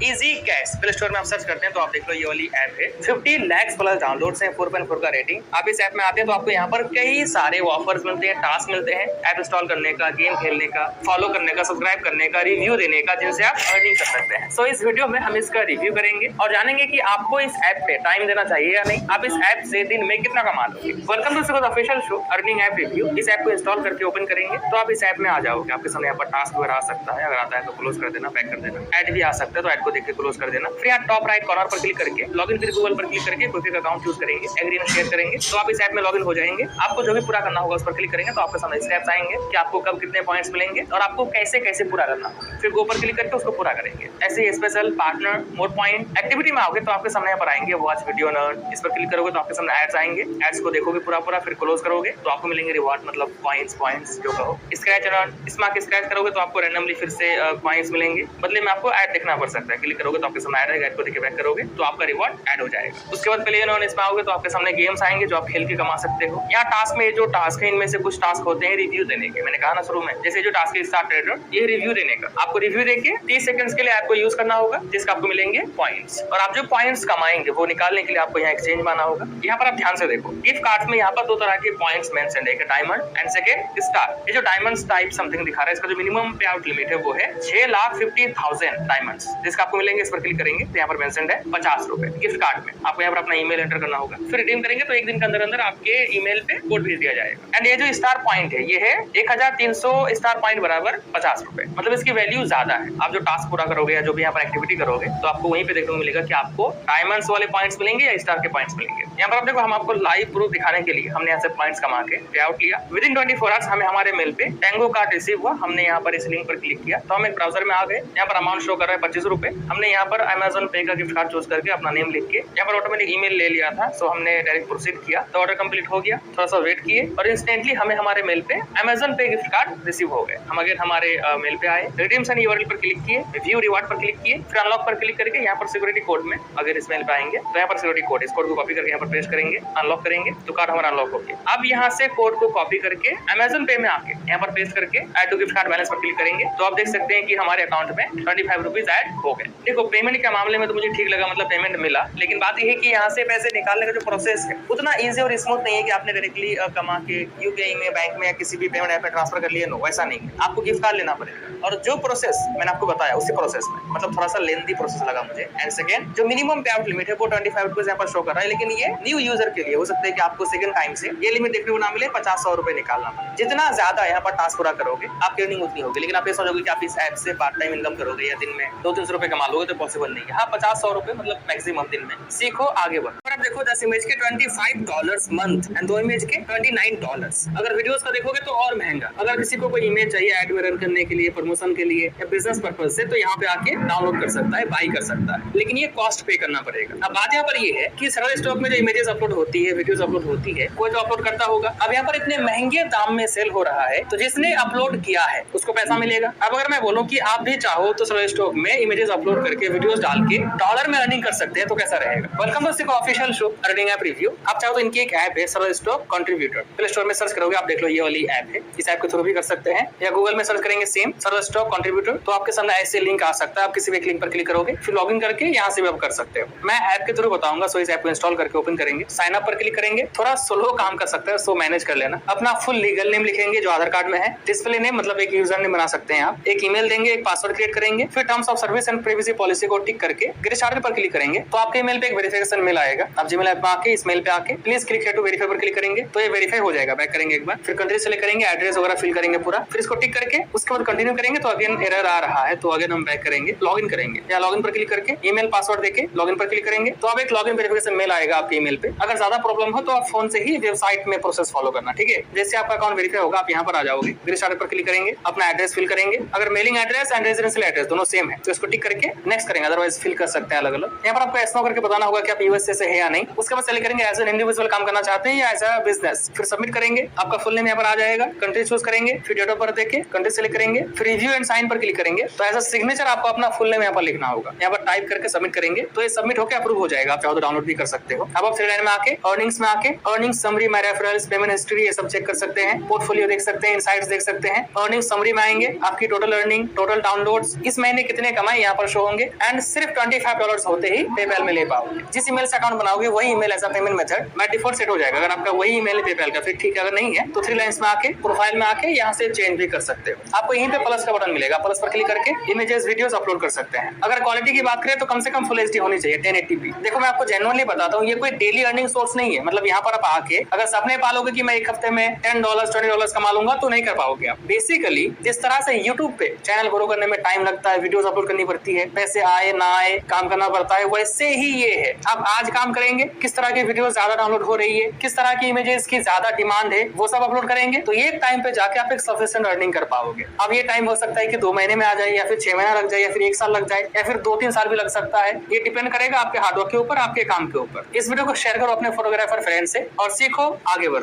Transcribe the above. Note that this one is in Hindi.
इजी कैश प्ले स्टोर में आप सर्च करते हैं तो आप देख लो ये वाली ऐप है। 50 लाख प्लस डाउनलोड्स हैं, 4.4 का रेटिंग। आप इस ऐप में आते हैं तो आपको यहाँ पर कई सारे ऑफर्स मिलते हैं, टास्क मिलते हैं, ऐप इंस्टॉल करने का, गेम खेलने का, फॉलो करने का, सब्सक्राइब करने का, रिव्यू देने का, जिनसे आप अर्निंग कर सकते हैं। सो इस वीडियो में हम इसका रिव्यू करेंगे और जानेंगे कि आपको इस ऐप पे टाइम देना चाहिए या नहीं, आप इस ऐप से दिन में कितना कमा लोगे। Welcome to Sikos official show earning app review. इस ऐप को इंस्टॉल करके ओपन करेंगे तो आप इस ऐप में आ जाओगे। आपके सामने यहाँ पर टास्क वगैरह आ सकता है, अगर आता है तो क्लोज कर देना, बैक कर देना। ऐड भी आ सकता है तो ऐड को देख के क्लोज कर देना। फिर यहाँ टॉप राइट कॉर्नर पर क्लिक करके लॉगिन विद गूगल पर क्लिक करके कोई अकाउंट चूज करेंगे, एग्री एंड शेयर करेंगे तो आप इस ऐप में लॉगिन हो जाएंगे। आपको जो भी पूरा करना होगा उस पर क्लिक करेंगे तो आपके सामने स्टेप्स आएंगे कि आपको कब कितने पॉइंट्स मिलेंगे और आपको कैसे कैसे पूरा करना होगा। फिर गो पर क्लिक करके उसको पूरा करेंगे। ऐसे special partner more point activity में आओगे तो आपके सामने यहाँ पर आएंगे वॉच वीडियो अर्न। इस पर क्लिक करोगे तो आपके सामने एड्स आएंगे, एड्स को देखोगे पूरा फिर क्लोज करोगे तो आपको मिलेंगे रिवॉर्ड, मतलब पॉइंट्स जो कहो। स्क्रैच अर्न, स्मार्ट स्क्रैच करोगे तो आपको रैंडमली फिर से पॉइंट्स मिलेंगे, बदले में आपको ऐड देखना पड़ सकता है। क्लिक करोगे तो आपके सामने ऐड आएगा, ऐड को देख के बैक करोगे तो आपका रिवॉर्ड ऐड हो जाएगा। उसके बाद प्ले ऑन इसमें आओगे तो आपके सामने गेम्स आएंगे जो आप खेल के कमा सकते हो। यहाँ टास्क में जो टास्क है इनमें से कुछ टास्क होते हैं रिव्यू देने के। मैंने कहा ना शुरू में, जैसे जो टास्क है स्टार ट्रेडर, ये रिव्यू देने का। आपको रिव्यू देके 30 सेकंड्स के लिए ऐप को यूज करना होगा जिसका आपको मिलेंगे पॉइंट्स, और आप जो पॉइंट्स कमाएंगे वो निकालने के लिए आपको यहाँ एक्सचेंज माना होगा। यहाँ पर आप ध्यान से देखो, गिफ्ट कार्ड में यहाँ पर दो तरह के पॉइंट्स मेंशन है, डायमंड एंड सेकंड स्टार। ये जो डायमंड टाइप समथिंग दिखा रहा है, इसका जो मिनिमम पे आउट लिमिट है वो है 6,50,000 डायमंड्स, जिसका आपको मिलेंगे। इस पर क्लिक करेंगे तो यहाँ पर मेंशन है 50 रुपए गिफ्ट कार्ड में। आपको यहाँ पर अपना ईमेल एंटर करना होगा, फिर रिडीम करेंगे तो एक दिन के अंदर अंदर आपके ईमेल पे कोड भेज दिया जाएगा। एंड ये जो स्टार पॉइंट है ये है 1300 स्टार पॉइंट बराबर 50 रुपए, मतलब इसकी वैल्यू ज्यादा है। आप जो टास्क पूरा करोगे या जो भी यहाँ पर एक्टिविटी करोगे तो आपको वहीं पे देखने को मिलेगा कि आपको डायमंड्स वाले पॉइंट्स मिलेंगे या स्टार के पॉइंट्स मिलेंगे। यहाँ पर आप देखो, हम आपको लाइव प्रूफ दिखाने के लिए हमने यहाँ से पॉइंट्स कमा के पे आउट लिया। विद इन 24 आवर्स हमें हमारे मेल पे टैंगो कार्ड रिसीव हुआ। हमने यहाँ पर इस लिंक पर क्लिक किया तो हम एक ब्राउजर में आ गए। यहाँ पर अमाउंट शो कर रहा है 25 रुपए। हमने यहाँ पर अमेजन पे का गिफ्ट कार्ड चूज करके अपना नेम लिख के यहाँ पर ऑटोमेटिक ईमेल ले लिया था, सो हमने डायरेक्ट प्रोसीड किया तो ऑर्डर कंप्लीट हो गया। थोड़ा सा वेट किए और इंस्टेंटली हमें हमारे मेल पे अमेजन पे गिफ्ट कार्ड रिसीव हो गए। हम अगर हमारे मेल पे आए, रिडीम्स एंड यूआरएल पर क्लिक किए, व्यू रिवार्ड पर क्लिक किए, फिर अनलॉक पर क्लिक करके यहाँ पर सिक्योरिटी कोड में अगर इस मेल पे आएंगे तो यहाँ पर सिक्योरिटी कोड, इस कोड को कॉपी करके यहाँ पर पेस्ट करेंगे, अनलॉक करेंगे तो कार्ड हमारा अनलॉक हो गया। अब यहाँ से कोड को कॉपी करके अमेजन पे में आके यहाँ पर पेस्ट करके add to gift card balance पर क्लिक करेंगे तो आप देख सकते हैं कि हमारे अकाउंट में 25 रुपीज ऐड हो गए। देखो, पेमेंट के मामले में तो मुझे ठीक लगा, मतलब पेमेंट मिला, लेकिन बात यह है कि यहाँ से पैसे निकालने का जो प्रोसेस है उतना इजी और स्मूथ नहीं है कि आपने डायरेक्टली कमा के यूपीआई में, बैंक में या किसी भी पेमेंट ऐप में ट्रांसफर कर लिया। नो, वैसा नहीं है। आपको गिफ्ट कार्ड लेना पड़ेगा और जो प्रोसेस मैंने आपको बताया उसी प्रोसेस में, मतलब थोड़ा सा लेंथी प्रोसेस लगा मुझे। एंड सेकंड, जो मिनिमम पे आउट लिमिट है वो 25 रुपीज यहाँ पर शो कर रहा है, लेकिन ये न्यू यूजर के लिए हो सकता है कि आपको सेकंड टाइम से ये लिमिट देखने को ना मिले, 50-100 रुपए निकालना पड़े। जितना ज्यादा यहाँ पर टास्क पूरा करोगे आपकी अर्निंग उतनी होगी, लेकिन आप ये सोचोगे कि आप इस ऐप से पार्ट टाइम इनकम करोगे या दिन में 200-300 रुपए कमा लोगे तो पॉसिबल नहीं है। हाँ, 50-100 रुपए मतलब मैक्सिमम दिन में। सीखो, आगे बढ़ो। और आप देखो 10 इमेज के $25 मंथ एंड 2 इमेज के $29। अगर वीडियोस का देखोगे तो और महंगा। अगर किसी को कोई इमेज चाहिए ऐड में रन करने के लिए, प्रमोशन के लिए या बिजनेस पर्पज से, तो यहाँ पे आके डाउनलोड कर सकता है, बाई कर सकता है, लेकिन ये कॉस्ट पे करना पड़ेगा। अब बात यहाँ पर ये है कि सरल स्टॉक में जो इमेजेस अपलोड होती है, वीडियोस अपलोड होती है, कोई तो अपलोड करता होगा। अब यहाँ पर इतने महंगे दाम में सेल हो रहा है तो जिसने अपलोड किया है उसको पैसा मिलेगा। अब अगर मैं बोलूं कि आप भी चाहो तो सरल स्टॉक में इमेजेस अपलोड करके वीडियोस डाल के डॉलर में अर्निंग कर सकते हैं तो कैसा रहेगा। Welcome to Sikos official show earning app review. आप चाहो तो इनकी एक ऐप है Saral stock contributor, Play Store में सर्च करोगे, आप देख लो ये वाली ऐप है। इस ऐप के थ्रू भी कर सकते हैं या गूगल में सर्च करेंगे सेम सरल स्टॉक कंट्रीब्यूटर तो आपके सामने ऐसे लिंक आ सकता है। आप किसी भी एक लिंक पर क्लिक करोगे, फिर लॉगिन करके यहाँ से भी आप कर सकते हो। मैं ऐप के थ्रू बताऊंगा, सो इस ऐप को इंस्टॉल करके ओपन करेंगे, साइन अप पर क्लिक करेंगे। थोड़ा स्लो काम कर सकते हैं, सो मैनेज कर लेना। अपना फुल लीगल नेम लिखेंगे जो आधार कार्ड में है, डिस्प्ले नेम मतलब एक यूजर नेम बना सकते हैं आप, एक ईमेल देंगे, एक पासवर्ड क्रिएट करेंगे, फिर terms of service and privacy policy को टिक करके गेट स्टार्टेड पर क्लिक करेंगे तो आपके ईमेल पे एक वेरिफिकेशन मेल आएगा। आप जीमेल ऐप में आके इस मेल पे आके please click here to verify पर क्लिक करेंगे तो ये वेरीफाई हो जाएगा। बैक करेंगे एक बार, फिर कंट्री सेलेक्ट करेंगे, एड्रेस वगैरह फिल करेंगे पूरा, फिर इसको टिक करके उसके बाद कंटिन्यू करेंगे तो अगेन एरर आ रहा है तो अगेन हम बैक करेंगे, लॉगिन करेंगे या लॉगिन पर क्लिक करके ईमेल पासवर्ड देके लॉगिन पर क्लिक करेंगे तो अब एक लॉगिन वेरिफिकेशन मेल आएगा आपके ईमेल पे। अगर ज्यादा प्रॉब्लम हो तो आप फोन से ही वेबसाइट में प्रोसेस फॉलो करना, ठीक है। जैसे आपका अकाउंट वेरीफाई होगा आप यहाँ पर आ जाओगे, गेट स्टार्टेड पर क्लिक करेंगे, अपना एड्रेस फिल करेंगे। अगर mailing address and residential address दोनों सेम है तो इसको टिक करके नेक्स्ट करेंगे, अदरवाइज फिल कर सकते हैं अलग अलग। यहाँ पर आपको ऐसा करके बताना होगा कि आप यूएसए से है या नहीं। उसके बाद सेलेक्ट करेंगे एज एन इंडिविजुअल काम करना चाहते हैं या एज अ बिजनेस, फिर सबमिट करेंगे। आपका फुल नेम यहाँ पर आ जाएगा, कंट्री चूज करेंगे, फिर डेट ऑफ बर्थ देके कंट्री सेलेक्ट करेंगे, फिर रिव्यू एंड साइन पर क्लिक करेंगे। तो एज अ सिग्नेचर आपको अपना फुल नेम यहाँ पर लिखना होगा, यहाँ पर टाइप करके सबमिट करेंगे तो ये सबमिट होकर अप्रूव हो जाएगा। आप चाहो तो डाउनलोड भी कर सकते हो। अब आप थ्री लाइन में आके अर्निंग्स में आके earning summary, my referrals, payment history, ये सब चेक कर सकते हैं। पोर्टफोलियो देख सकते हैं, इनसाइट्स देख सकते हैं। अर्निंग समरी में आएंगे, आपकी टोटल अर्निंग, टोटल डाउनलोड्स, इस महीने कितने कमाए यहाँ पर शो होंगे एंड सिर्फ $25 होते ही पेपैल में ले पाओगे। जिस ईमेल से अकाउंट बनाओगे वही email as a payment method by default set हो जाएगा। अगर आपका वही ईमेल है पेपैल का फिर ठीक है, अगर नहीं है तो थ्री लाइंस में आके प्रोफाइल में आके यहाँ से चेंज भी कर सकते हो। आपको यहीं पे प्लस का बटन मिलेगा, प्लस पर क्लिक करके इमेजेस वीडियोस अपलोड कर सकते हैं। अगर क्वालिटी की बात करें तो कम से कम फुल एचडी होनी चाहिए 1080p। देखो मैं आपको जेन्युइनली बताता हूँ, ये कोई डेली अर्निंग सोर्स नहीं है। मतलब यहाँ पर आप आके अगर सपने पालोगे कि मैं एक हफ्ते में $10 $20 कमा लूंगा तो नहीं कर पाओगे आप। बेसिकली जिस तरह से यूट्यूब पे चैनल ग्रो करने में टाइम लगता है, वीडियोस अपलोड करनी पड़ती है, पैसे आए ना आए काम करना पड़ता है, वैसे ही ये है। आप आज काम करेंगे, किस तरह की वीडियो ज्यादा डाउनलोड हो रही है, किस तरह की इमेजेस की ज्यादा डिमांड है, वो सब अपलोड करेंगे तो एक टाइम पे जाके आप एक सफिशिएंट अर्निंग कर पाओगे। अब ये टाइम हो सकता है कि 2 महीने में आ जाए या फिर 6 महीना लग जाए या फिर 1 साल लग जाए या फिर 2-3 साल भी लग सकता है। ये डिपेंड करेगा आपके हार्डवर्क के ऊपर, आपके काम के ऊपर। इस वीडियो को शेयर करो अपने फोटोग्राफर फ्रेंड से और सीखो, आगे बढ़ो।